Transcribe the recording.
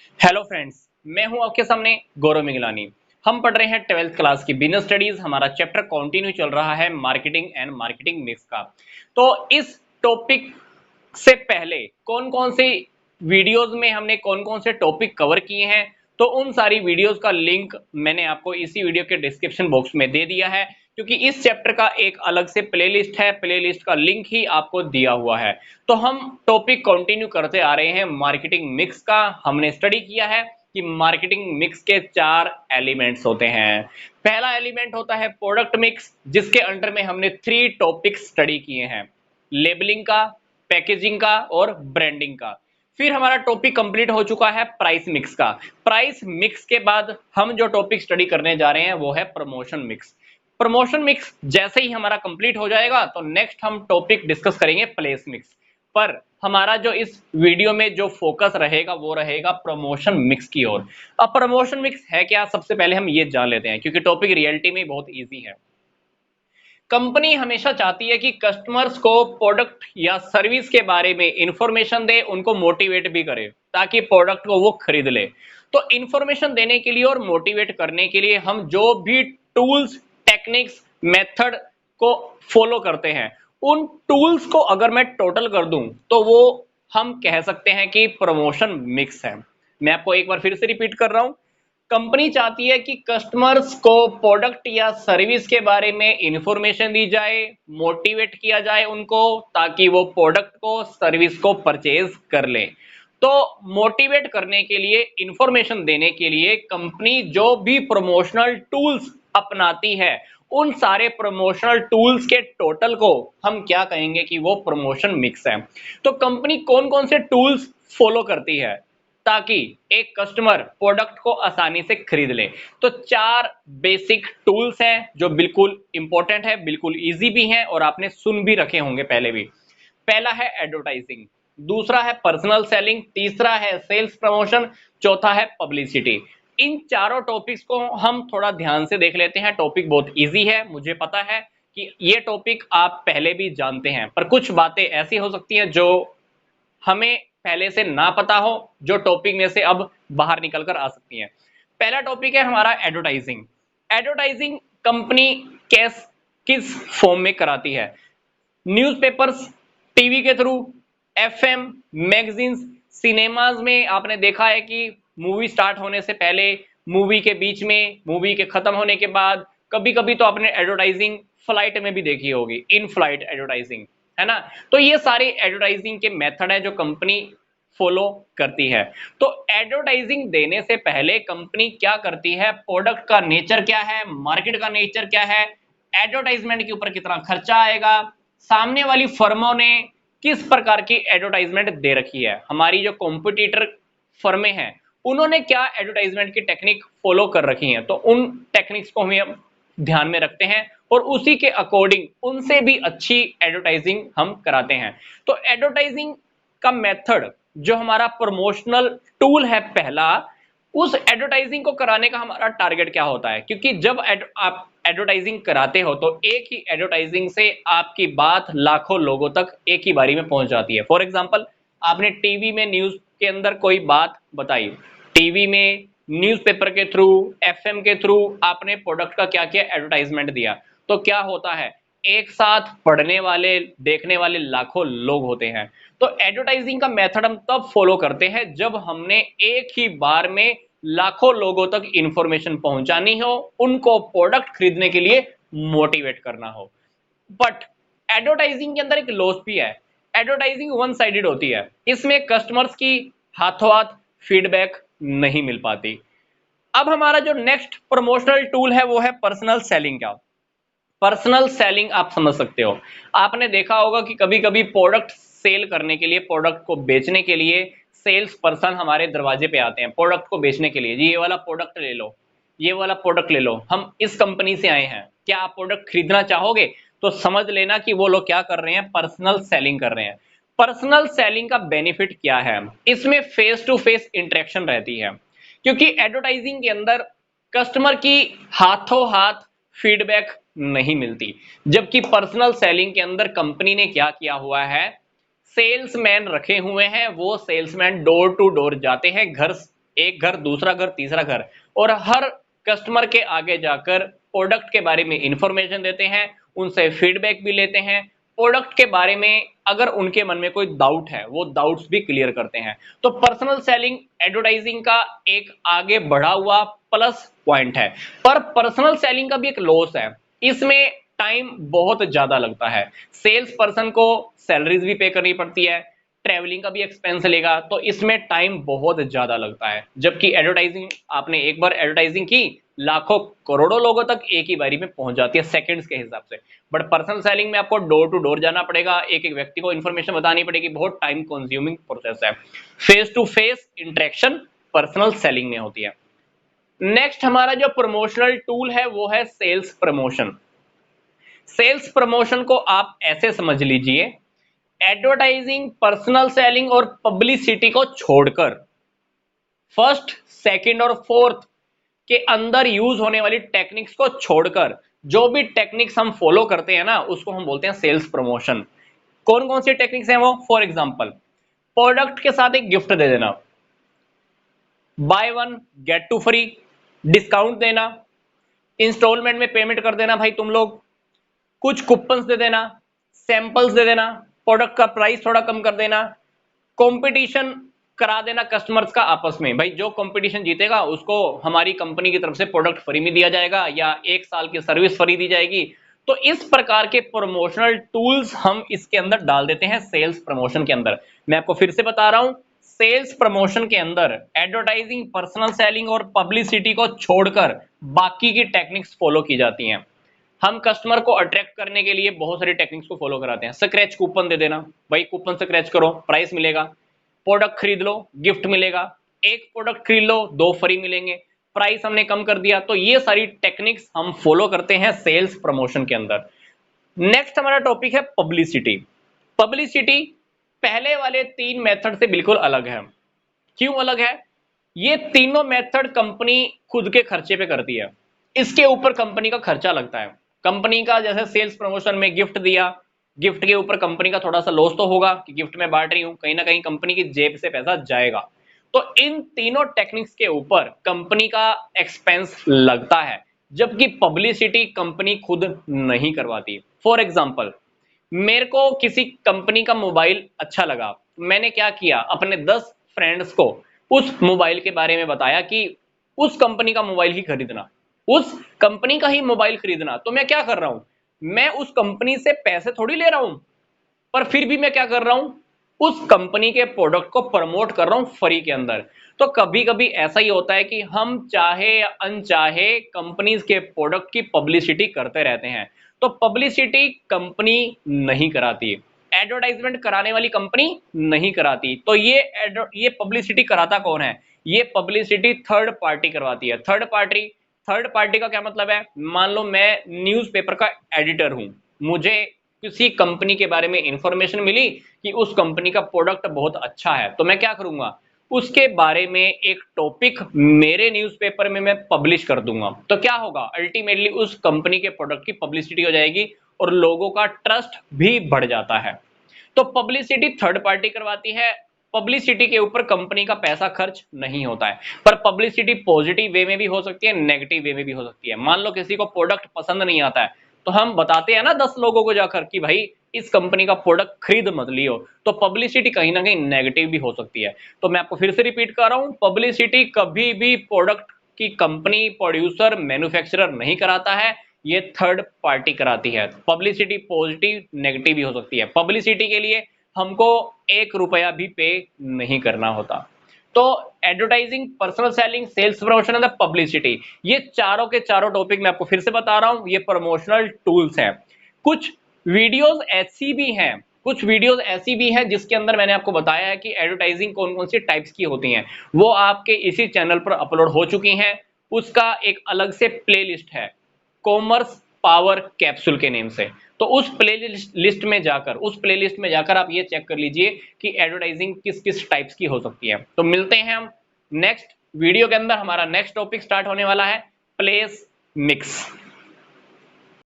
Hello friends, मैं हूं आपके सामने गौरव मिगलानी। हम पढ़ रहे हैं 12th क्लास की बिजनेस स्टडीज। हमारा चैप्टर कंटिन्यू चल रहा है मार्केटिंग एंड मार्केटिंग मिक्स का। तो इस टॉपिक से पहले कौन कौन सी वीडियोस में हमने कौन कौन से टॉपिक कवर किए हैं, तो उन सारी वीडियोस का लिंक मैंने आपको इसी वीडियो के डिस्क्रिप्शन बॉक्स में दे दिया है, क्योंकि इस चैप्टर का एक अलग से प्लेलिस्ट है। प्लेलिस्ट का लिंक ही आपको दिया हुआ है। तो हम टॉपिक कंटिन्यू करते आ रहे हैं मार्केटिंग मिक्स का। हमने स्टडी किया है कि मार्केटिंग मिक्स के 4 एलिमेंट्स होते हैं। पहला एलिमेंट होता है प्रोडक्ट मिक्स, जिसके अंडर में हमने 3 टॉपिक स्टडी किए हैं, लेबलिंग का, पैकेजिंग का और ब्रांडिंग का। फिर हमारा टॉपिक कंप्लीट हो चुका है प्राइस मिक्स का। प्राइस मिक्स के बाद हम जो टॉपिक स्टडी करने जा रहे हैं वो है प्रमोशन मिक्स। प्रमोशन मिक्स जैसे ही हमारा कंप्लीट हो जाएगा तो नेक्स्ट हम टॉपिक डिस्कस करेंगे प्लेस मिक्स। पर हमारा जो इस वीडियो में जो फोकस रहेगा वो रहेगा प्रमोशन मिक्स की ओर। अब प्रमोशन मिक्स है क्या, सबसे पहले हम ये जान लेते हैं, क्योंकि टॉपिक रियलिटी में बहुत इजी है। कंपनी हमेशा चाहती है कि कस्टमर्स को प्रोडक्ट या सर्विस के बारे में इंफॉर्मेशन दे, उनको मोटिवेट भी करे ताकि प्रोडक्ट को वो खरीद ले। तो इंफॉर्मेशन देने के लिए और मोटिवेट करने के लिए हम जो भी टूल्स, टेक्निक्स, मेथड को फॉलो करते हैं, उन टूल्स को अगर मैं टोटल कर दूं तो वो हम कह सकते हैं कि प्रमोशन मिक्स है। मैं आपको एक बार फिर से रिपीट कर रहा हूं। कंपनी चाहती है कि कस्टमर्स को प्रोडक्ट या सर्विस के बारे में इंफॉर्मेशन दी जाए, मोटिवेट किया जाए उनको, ताकि वो प्रोडक्ट को, सर्विस को परचेज कर ले। तो मोटिवेट करने के लिए, इंफॉर्मेशन देने के लिए कंपनी जो भी प्रमोशनल टूल्स अपनाती है, उन सारे प्रमोशनल टूल्स के टोटल को हम क्या कहेंगे कि वो प्रमोशन मिक्स है। तो कंपनी कौन कौन से टूल्स फॉलो करती है ताकि एक कस्टमर प्रोडक्ट को आसानी से खरीद ले? तो 4 बेसिक टूल्स हैं जो बिल्कुल इंपॉर्टेंट है, बिल्कुल इजी भी हैं और आपने सुन भी रखे होंगे पहले भी। पहला है एडवर्टाइजिंग, दूसरा है पर्सनल सेलिंग, तीसरा है सेल्स प्रमोशन, चौथा है पब्लिसिटी। इन चारों टॉपिक्स को हम थोड़ा ध्यान से देख लेते हैं। टॉपिक बहुत इजी है, मुझे पता है कि ये टॉपिक आप पहले भी जानते हैं, पर कुछ बातें ऐसी हो सकती हैं जो हमें पहले से ना पता हो, जो टॉपिक में से अब बाहर निकल कर आ सकती हैं। पहला टॉपिक है हमारा एडवर्टाइजिंग। एडवर्टाइजिंग कंपनी कैस किस फॉर्म में कराती है? न्यूज़पेपर्स, टीवी के थ्रू, एफएम, मैगजीन्स, सिनेमाज में आपने देखा है कि मूवी स्टार्ट होने से पहले, मूवी के बीच में, मूवी के खत्म होने के बाद, कभी कभी तो आपने एडवर्टाइजिंग फ्लाइट में भी देखी होगी, इन फ्लाइट एडवर्टाइजिंग, है ना? तो ये सारे एडवर्टाइजिंग के मेथड है जो कंपनी फॉलो करती है। तो एडवर्टाइजिंग देने से पहले कंपनी क्या करती है, प्रोडक्ट का नेचर क्या है, मार्केट का नेचर क्या है, एडवर्टाइजमेंट के ऊपर कितना खर्चा आएगा, सामने वाली फर्मों ने किस प्रकार की एडवर्टाइजमेंट दे रखी है, हमारी जो कॉम्पिटिटर फर्में हैं उन्होंने क्या एडवर्टाइजमेंट की टेक्निक फॉलो कर रखी है, तो उन टेक्निक्स को हम ध्यान में रखते हैं और उसी के अकॉर्डिंग उनसे भी अच्छी एडवर्टाइजिंग हम कराते हैं। तो एडवर्टाइजिंग का मेथड जो हमारा प्रमोशनल टूल है पहला, उस एडवर्टाइजिंग को कराने का हमारा टारगेट क्या होता है? क्योंकि जब आप एडवर्टाइजिंग कराते हो तो एक ही एडवर्टाइजिंग से आपकी बात लाखों लोगों तक एक ही बारी में पहुंच जाती है। फॉर एग्जांपल, आपने टीवी में न्यूज के अंदर कोई बात बताई, टीवी में, न्यूज़पेपर के थ्रू, एफएम के थ्रू आपने प्रोडक्ट का क्या किया, एडवर्टाइजमेंट दिया, तो क्या होता है, एक साथ पढ़ने वाले, देखने वाले लाखों लोग होते हैं। तो एडवर्टाइजिंग का मेथड हम तब फॉलो करते हैं जब हमने एक ही बार में लाखों लोगों तक इंफॉर्मेशन पहुंचानी हो, उनको प्रोडक्ट खरीदने के लिए मोटिवेट करना हो। बट एडवर्टाइजिंग के अंदर एक लॉस भी है। एडवर्टाइजिंग वन साइडेड होती है, इसमें कस्टमर्स की हाथों हाथ फीडबैक नहीं मिल पाती। अब हमारा जो नेक्स्ट प्रमोशनल टूल है वो है पर्सनल सेलिंग का। पर्सनल सेलिंग आप समझ सकते हो, आपने देखा होगा कि कभी कभी प्रोडक्ट सेल करने के लिए, प्रोडक्ट को बेचने के लिए सेल्स पर्सन हमारे दरवाजे पे आते हैं प्रोडक्ट को बेचने के लिए। जी ये वाला प्रोडक्ट ले लो, ये वाला प्रोडक्ट ले लो, हम इस कंपनी से आए हैं, क्या आप प्रोडक्ट खरीदना चाहोगे? तो समझ लेना कि वो लोग क्या कर रहे हैं, पर्सनल सेलिंग कर रहे हैं। पर्सनल सेलिंग का बेनिफिट क्या है? इसमें फेस टू फेस इंटरेक्शन रहती है, क्योंकि एडवर्टाइजिंग के अंदर कस्टमर की हाथों हाथ फीडबैक नहीं मिलती, जबकि पर्सनल सेलिंग के अंदर कंपनी ने क्या किया हुआ है, सेल्समैन रखे हुए हैं, वो सेल्समैन डोर टू डोर जाते हैं, घर एक घर, दूसरा घर, तीसरा घर, और हर कस्टमर के आगे जाकर प्रोडक्ट के बारे में इंफॉर्मेशन देते हैं, उनसे फीडबैक भी लेते हैं, प्रोडक्ट के बारे में अगर उनके मन में कोई डाउट है वो डाउट्स भी क्लियर करते हैं। तो पर्सनल सेलिंग एडवर्टाइजिंग का एक आगे बढ़ा हुआ प्लस पॉइंट है। पर पर्सनल सेलिंग का भी एक लॉस है, इसमें टाइम बहुत ज्यादा लगता है। सेल्स पर्सन को सैलरीज भी पे करनी पड़ती है, ट्रैवलिंग का भी एक्सपेंस लेगा, तो इसमें टाइम बहुत ज्यादा लगता है। जबकि एडवर्टाइजिंग, आपने एक बार एडवर्टाइजिंग की, लाखों करोड़ों लोगों तक एक ही बारी में पहुंच जाती है सेकंड्स के हिसाब से। बट पर्सनल सेलिंग में आपको डोर टू डोर जाना पड़ेगा, एक एक व्यक्ति को इंफॉर्मेशन बतानी पड़ेगी, बहुत टाइम कंज्यूमिंग प्रोसेस है। Face to face interaction personal selling में होती है। नेक्स्ट हमारा जो प्रमोशनल टूल है वो है सेल्स प्रमोशन। सेल्स प्रमोशन को आप ऐसे समझ लीजिए, एडवर्टाइजिंग, पर्सनल सेलिंग और पब्लिसिटी को छोड़कर फर्स्ट, सेकंड और फोर्थ के अंदर यूज होने वाली टेक्निक्स को छोड़कर जो भी टेक्निक्स हम फॉलो करते हैं ना, उसको हम बोलते हैं सेल्स प्रमोशन। कौन कौन सी टेक्निक्स हैं वो? फॉर एग्जांपल, प्रोडक्ट के साथ एक गिफ्ट दे देना, buy one get two free, discount देना, इंस्टॉलमेंट में पेमेंट कर देना भाई तुम लोग, कुछ कूपन्स दे देना, सैंपल्स दे देना, प्रोडक्ट का प्राइस थोड़ा कम कर देना, कंपटीशन करा देना कस्टमर्स का आपस में, भाई जो कंपटीशन जीतेगा उसको हमारी कंपनी की तरफ से प्रोडक्ट फ्री में दिया जाएगा या 1 साल की सर्विस फ्री दी जाएगी। तो इस प्रकार के प्रमोशनल टूल्स हम इसके अंदर डाल देते हैं सेल्स प्रमोशन के अंदर। मैं आपको फिर से बता रहा हूं, सेल्स प्रमोशन के अंदर एडवर्टाइजिंग, पर्सनल सेलिंग और पब्लिसिटी को छोड़कर बाकी की टेक्निक्स फॉलो की जाती हैं। हम कस्टमर को अट्रैक्ट करने के लिए बहुत सारी टेक्निक्स को फॉलो कराते हैं। स्क्रैच कूपन दे देना, भाई कूपन स्क्रैच करो, प्राइस मिलेगा, प्रोडक्ट खरीद लो, गिफ्ट मिलेगा, एक प्रोडक्ट खरीद लो 2 फ्री मिलेंगे, प्राइस हमने कम कर दिया। तो ये सारी टेक्निक्स हम फॉलो करते हैं सेल्स प्रमोशन के अंदर। नेक्स्ट हमारा टॉपिक है पब्लिसिटी। पब्लिसिटी पहले वाले 3 मेथड से बिल्कुल अलग है। क्यों अलग है? ये तीनों मेथड कंपनी खुद के खर्चे पे करती है, इसके ऊपर कंपनी का खर्चा लगता है। कंपनी का जैसे सेल्स प्रमोशन में गिफ्ट दिया, गिफ्ट के ऊपर कंपनी का थोड़ा सा लॉस तो होगा कि गिफ्ट में बांट रही हूं, कहीं ना कहीं कंपनी की जेब से पैसा जाएगा। तो इन तीनों टेक्निक्स के ऊपर कंपनी का एक्सपेंस लगता है, जबकि पब्लिसिटी कंपनी खुद नहीं करवाती। फॉर एग्जाम्पल, मेरे को किसी कंपनी का मोबाइल अच्छा लगा, मैंने क्या किया, अपने 10 फ्रेंड्स को उस मोबाइल के बारे में बताया कि उस कंपनी का मोबाइल ही खरीदना, उस कंपनी का ही मोबाइल खरीदना। तो मैं क्या कर रहा हूं, मैं उस कंपनी से पैसे थोड़ी ले रहा हूं, पर फिर भी मैं क्या कर रहा हूं, उस कंपनी के प्रोडक्ट को प्रमोट कर रहा हूं फ्री के अंदर। तो कभी कभी ऐसा ही होता है कि हम चाहे या अनचाहे कंपनीज के प्रोडक्ट की पब्लिसिटी करते रहते हैं। तो पब्लिसिटी कंपनी नहीं कराती, एडवर्टाइजमेंट कराने वाली कंपनी नहीं कराती। तो ये पब्लिसिटी कराता कौन है? ये पब्लिसिटी थर्ड पार्टी करवाती है। थर्ड पार्टी का क्या मतलब है? मान लो मैं न्यूज़पेपर का एडिटर हूं, मुझे किसी कंपनी के बारे में इंफॉर्मेशन मिली कि उस कंपनी का प्रोडक्ट बहुत अच्छा है, तो मैं क्या करूंगा, उसके बारे में एक टॉपिक मेरे न्यूज़पेपर में मैं पब्लिश कर दूंगा। तो क्या होगा, अल्टीमेटली उस कंपनी के प्रोडक्ट की पब्लिसिटी हो जाएगी और लोगों का ट्रस्ट भी बढ़ जाता है। तो पब्लिसिटी थर्ड पार्टी करवाती है, पब्लिसिटी के ऊपर कंपनी का पैसा खर्च नहीं होता है। पर पब्लिसिटी पॉजिटिव वे में भी हो सकती है, नेगेटिव वे में भी हो सकती है। मान लो किसी को प्रोडक्ट पसंद नहीं आता है, तो हम बताते हैं ना 10 लोगों को जाकर कि भाई इस कंपनी का प्रोडक्ट खरीद मत लियो। तो पब्लिसिटी कहीं ना कहीं नेगेटिव भी हो सकती है। तो मैं आपको फिर से रिपीट कर रहा हूं, पब्लिसिटी कभी भी प्रोडक्ट की कंपनी, प्रोड्यूसर, मैन्युफैक्चरर नहीं कराता है, ये थर्ड पार्टी कराती है। पब्लिसिटी पॉजिटिव नेगेटिव भी हो सकती है। पब्लिसिटी के लिए हमको 1 रुपया भी पे नहीं करना होता। तो advertising, personal selling, sales promotion and publicity, ये चारों के चारों टॉपिक मैं आपको फिर से बता रहा हूं, ये प्रमोशनल टूल्स हैं। कुछ वीडियोस ऐसी भी हैं, कुछ वीडियोस ऐसी भी हैं जिसके अंदर मैंने आपको बताया है कि एडवर्टाइजिंग कौन कौन सी टाइप्स की होती हैं, वो आपके इसी चैनल पर अपलोड हो चुकी हैं। उसका एक अलग से प्लेलिस्ट है, कॉमर्स पावर कैप्सूल के नेम से। तो उस प्लेलिस्ट में जाकर, आप ये चेक कर लीजिए कि एडवर्टाइजिंग किस किस टाइप्स की हो सकती है। तो मिलते हैं हम नेक्स्ट वीडियो के अंदर। हमारा नेक्स्ट टॉपिक स्टार्ट होने वाला है, प्लेस मिक्स।